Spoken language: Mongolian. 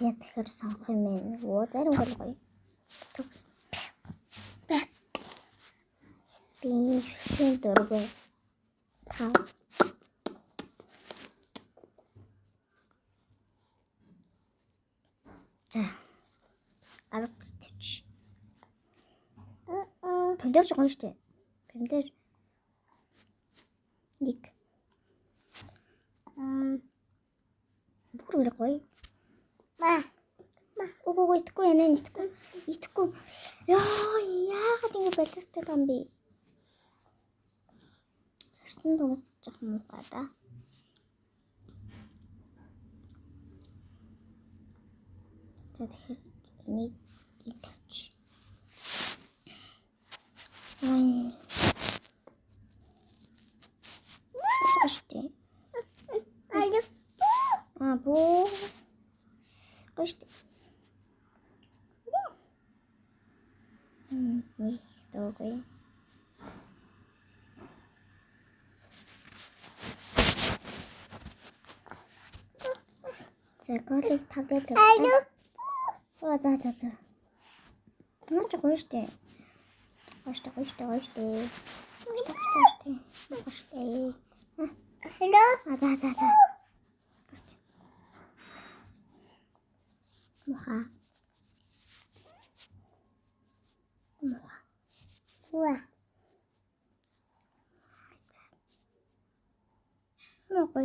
За тэгэхээр сонгох юм байна. Оо зарим бол гоё. Төгс. Би шин дөрвөө. Тав. За. Аргац тавьчих. Пэмдэр ч гоё штэ. Пэмдэр. Нэг. Бүр гоё. Ма. Уугүй итгэхгүй яна итгэхгүй. Итгэхгүй. Яагаад ингэ балертай юм бэ? Шин томс жоохон муухай да. За тэгэхээр энийг тавьчих. Штэ. Боо. Штэ. Нэг догой. За голыг тавлаад тавь. Оо за. Наач гоё штэ. Гоё штэ. Hello. За. Муха. Уа. Муха.